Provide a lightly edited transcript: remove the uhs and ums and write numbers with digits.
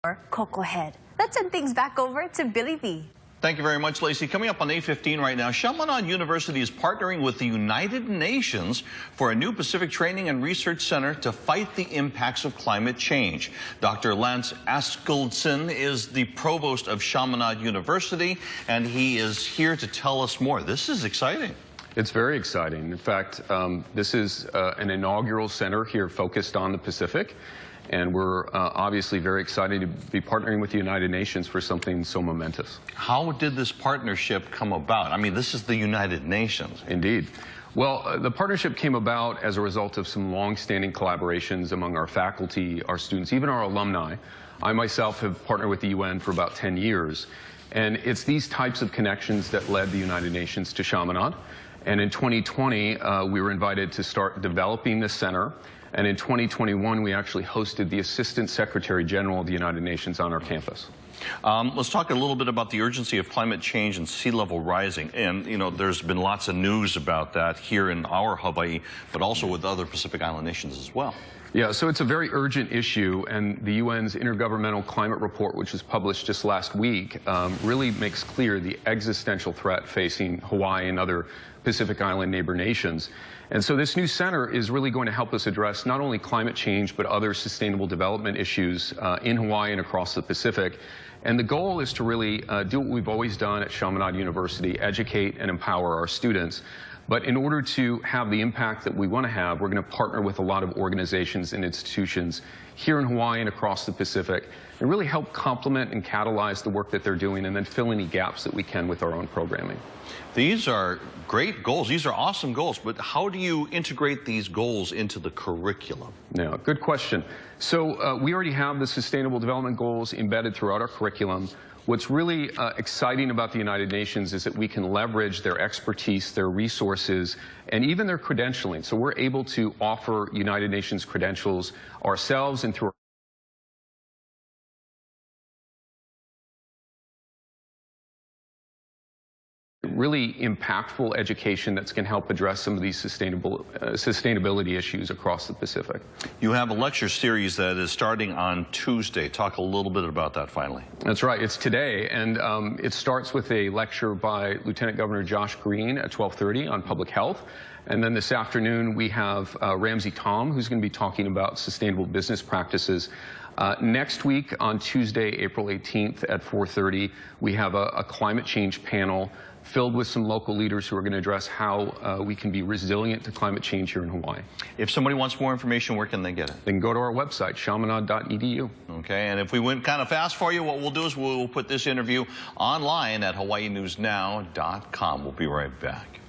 Coco Head. Let's send things back over to Billy B. Thank you very much, Lacey. Coming up on 8:15 right now, Chaminade University is partnering with the United Nations for a new Pacific Training and Research Center to fight the impacts of climate change. Dr. Lance Askildsen is the provost of Chaminade University, and he is here to tell us more. This is exciting. It's very exciting. In fact, this is an inaugural center here focused on the Pacific. And we're obviously very excited to be partnering with the United Nations for something so momentous. How did this partnership come about? I mean, this is the United Nations. Indeed. Well, the partnership came about as a result of some long-standing collaborations among our faculty, our students, even our alumni. I myself have partnered with the UN for about 10 years. And it's these types of connections that led the United Nations to Chaminade. And in 2020, we were invited to start developing this center. And in 2021, we actually hosted the Assistant Secretary General of the United Nations on our campus. Let's talk a little bit about the urgency of climate change and sea level rising. And, you know, there's been lots of news about that here in our Hawaii, but also with other Pacific Island nations as well. Yeah, so it's a very urgent issue, and the UN's Intergovernmental Climate Report, which was published just last week, really makes clear the existential threat facing Hawaii and other Pacific Island neighbor nations. And so this new center is really going to help us address not only climate change, but other sustainable development issues in Hawaii and across the Pacific. And the goal is to really do what we've always done at Chaminade University, educate and empower our students. But in order to have the impact that we want to have, we're going to partner with a lot of organizations and institutions here in Hawaii and across the Pacific and really help complement and catalyze the work that they're doing and then fill any gaps that we can with our own programming. These are great goals. These are awesome goals. But how do you integrate these goals into the curriculum? Yeah, good question. So we already have the Sustainable Development Goals embedded throughout our curriculum. What's really exciting about the United Nations is that we can leverage their expertise, their resources, and even their credentialing. So we're able to offer United Nations credentials ourselves and through really impactful education that's going to help address some of these sustainability issues across the Pacific. You have a lecture series that is starting on Tuesday. Talk a little bit about that finally. That's right. It's today, and it starts with a lecture by Lieutenant Governor Josh Green at 12:30 on public health. And then this afternoon, we have Ramsey Tom, who's going to be talking about sustainable business practices. Next week, on Tuesday, April 18th at 4:30, we have a climate change panel filled with some local leaders who are going to address how we can be resilient to climate change here in Hawaii. If somebody wants more information, where can they get it? They can go to our website, chaminade.edu. Okay, and if we went kind of fast for you, what we'll do is we'll put this interview online at hawaiinewsnow.com. We'll be right back.